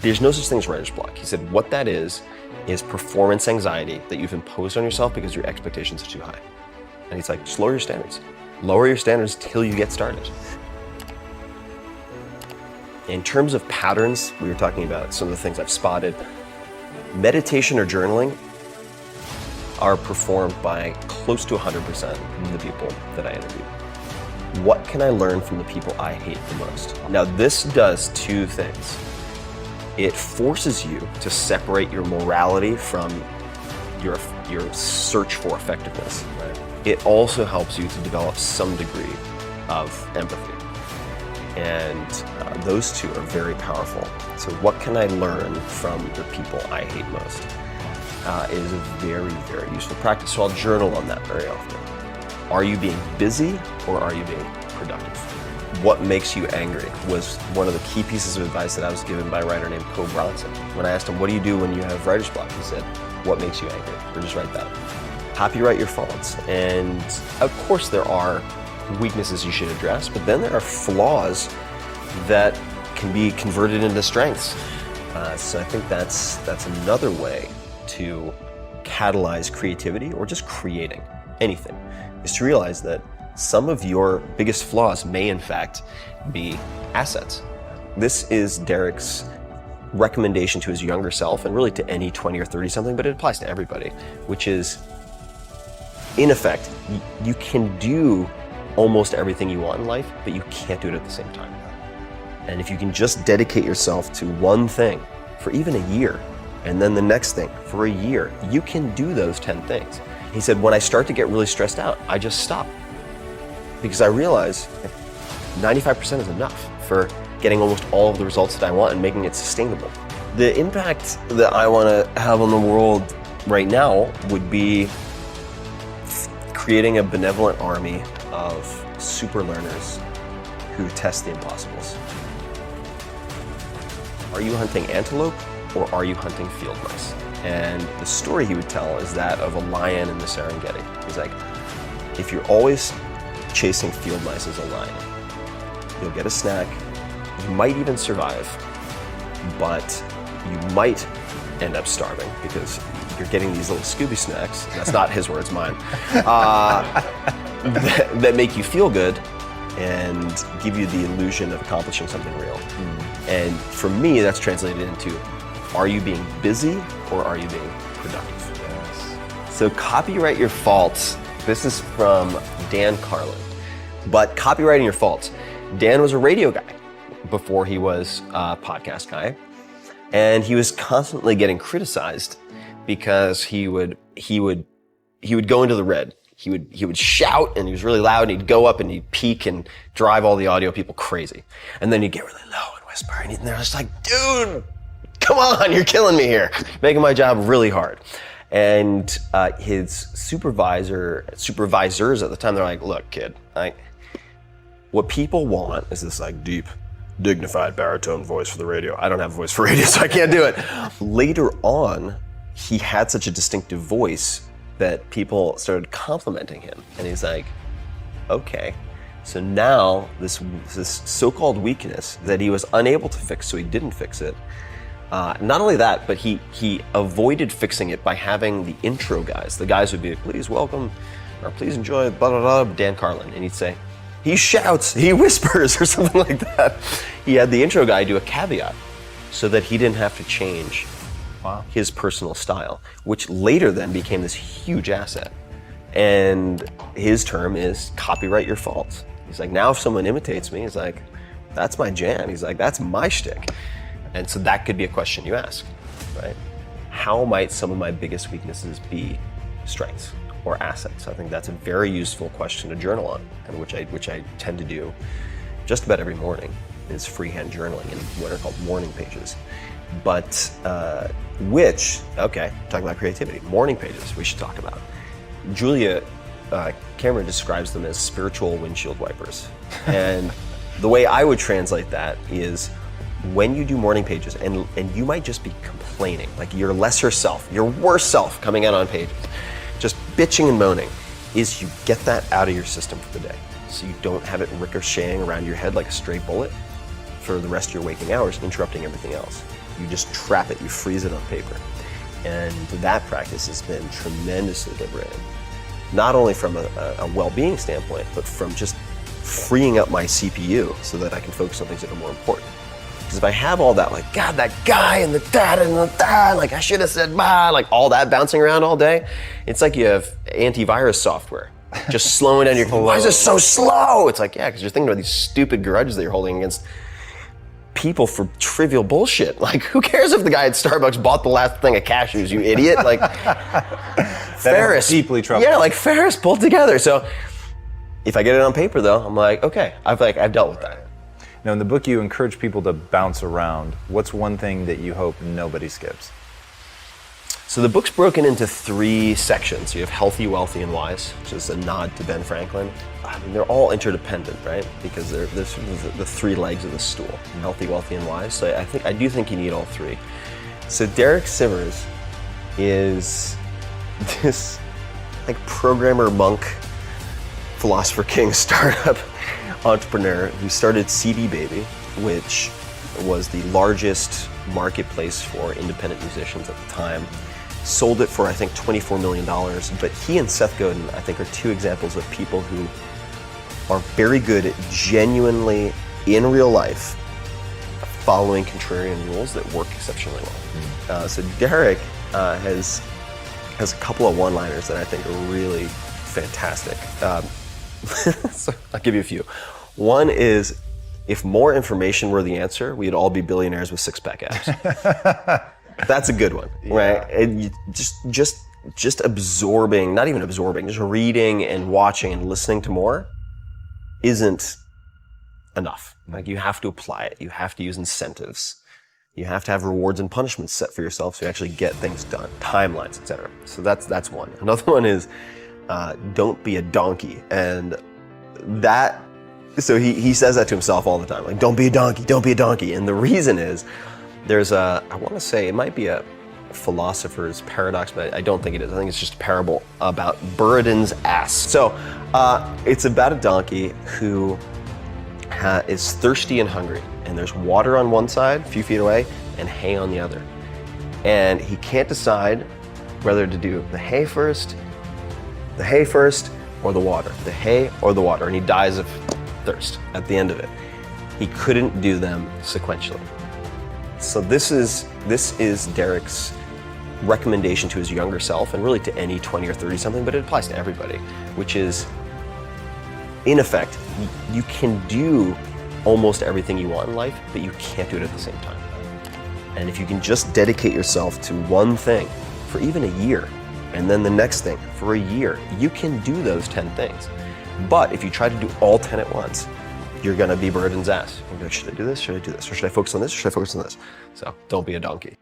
there's no such thing as writer's block. He said what that is performance anxiety that you've imposed on yourself because your expectations are too high. And he's like, just lower your standards. Lower your standards till you get started. In terms of patterns, we were talking about some of the things I've spotted. Meditation or journaling are performed by close to 100% of the people that I interview. What can I learn from the people I hate the most? Now, this does two things. It forces you to separate your morality from your search for effectiveness. Right? It also helps you to develop some degree of empathy. And those two are very powerful. So what can I learn from the people I hate most? Is a very, very useful practice. So I'll journal on that very often. Are you being busy or are you being productive? What makes you angry was one of the key pieces of advice that I was given by a writer named Kobe Bronson. When I asked him, what do you do when you have writer's block? He said, what makes you angry? Or just write that. Copyright your faults. And of course there are weaknesses you should address, but then there are flaws that can be converted into strengths. So I think that's another way to catalyze creativity or just creating anything, is to realize that some of your biggest flaws may in fact be assets. This is Derek's recommendation to his younger self and really to any 20 or 30 something, but it applies to everybody, which is, in effect, you can do almost everything you want in life, but you can't do it at the same time. And if you can just dedicate yourself to one thing for even a year, and then the next thing for a year, you can do those 10 things. He said, when I start to get really stressed out, I just stop. Because I realize 95% is enough for getting almost all of the results that I want and making it sustainable. The impact that I want to have on the world right now would be creating a benevolent army of super learners who test the impossibles. Are you hunting antelope or are you hunting field mice? And the story he would tell is that of a lion in the Serengeti. He's like, if you're always chasing field mice as a lion, you'll get a snack, you might even survive, but you might end up starving because you're getting these little Scooby snacks, that's not his words, mine, that make you feel good and give you the illusion of accomplishing something real. And for me, that's translated into, are you being busy or are you being productive? Yes. So copyright your faults. This is from Dan Carlin. But copywriting your faults. Dan was a radio guy before he was a podcast guy. And he was constantly getting criticized because he would go into the red. He would shout and he was really loud and he'd go up and he'd peak and drive all the audio people crazy. And then he'd get really low and whisper and they're just like, dude, come on, you're killing me here. Making my job really hard. And his supervisors at the time, they're like, look, kid, what people want is this like deep, dignified baritone voice for the radio. I don't have a voice for radio, so I can't do it. Later on, he had such a distinctive voice that people started complimenting him. And he's like, okay. So now this so-called weakness that he was unable to fix, so he didn't fix it. Not only that, but he avoided fixing it by having the intro guys. The guys would be like, please welcome, or please enjoy, blah, blah, blah, Dan Carlin. And he'd say, he shouts, he whispers, or something like that. He had the intro guy do a caveat so that he didn't have to change his personal style, which later then became this huge asset. And his term is copyright your faults. He's like, now if someone imitates me, he's like, that's my jam. He's like, that's my shtick. And so that could be a question you ask, right? How might some of my biggest weaknesses be strengths or assets? I think that's a very useful question to journal on, and which I tend to do just about every morning, is freehand journaling in what are called morning pages. But talking about creativity, morning pages we should talk about. Julia Cameron describes them as spiritual windshield wipers. And the way I would translate that is, when you do morning pages, and you might just be complaining, like your lesser self, your worst self coming out on pages, just bitching and moaning, is you get that out of your system for the day. So you don't have it ricocheting around your head like a stray bullet. for the rest of your waking hours, interrupting everything else. You just trap it, you freeze it on paper. And that practice has been tremendously liberating. Not only from a well-being standpoint, but from just freeing up my CPU so that I can focus on things that are more important. Because if I have all that, like, God, that guy and the dad and the dad, like I should have said bye, like all that bouncing around all day, it's like you have antivirus software just slowing down your, why is this so slow? It's like, yeah, because you're thinking about these stupid grudges that you're holding against people for trivial bullshit. Like, who cares if the guy at Starbucks bought the last thing of cashews, you idiot? Like, Ferris. Deeply troubled. Yeah, like Ferris pulled together. So if I get it on paper though, I'm like, okay, I've dealt with that. Now in the book you encourage people to bounce around. What's one thing that you hope nobody skips? So the book's broken into 3 sections. You have healthy, wealthy, and wise, which is a nod to Ben Franklin. I mean, they're all interdependent, right? Because they're sort of the 3 legs of the stool: healthy, wealthy, and wise. So I do think you need all 3. So Derek Sivers is this like programmer monk, philosopher king startup entrepreneur who started CD Baby, which was the largest marketplace for independent musicians at the time. Sold it for, I think, $24 million. But he and Seth Godin, I think, are 2 examples of people who are very good at genuinely, in real life, following contrarian rules that work exceptionally well. So Derek has a couple of one-liners that I think are really fantastic. So I'll give you a few. One is, if more information were the answer, we'd all be billionaires with 6-pack abs. That's a good one, right? And you just absorbing, not even absorbing, just reading and watching and listening to more isn't enough. Like, you have to apply it. You have to use incentives. You have to have rewards and punishments set for yourself so you actually get things done, timelines, etc. So that's one. Another one is, don't be a donkey. And that, so he says that to himself all the time, like, don't be a donkey, don't be a donkey. And the reason is, there's I want to say, it might be a philosopher's paradox, but I don't think it is. I think it's just a parable about Buridan's ass. So it's about a donkey who is thirsty and hungry, and there's water on one side, a few feet away, and hay on the other. And he can't decide whether to do the hay first, or the water. The hay or the water, and he dies of thirst at the end of it. He couldn't do them sequentially. So this is Derek's recommendation to his younger self, and really to any 20 or 30 something, but it applies to everybody, which is, in effect, you can do almost everything you want in life, but you can't do it at the same time. And if you can just dedicate yourself to one thing for even a year, and then the next thing for a year, you can do those 10 things. But if you try to do all 10 at once, you're gonna be Buridan's ass. You're gonna go, should I do this? Should I do this? Or should I focus on this? Or should I focus on this? So don't be a donkey.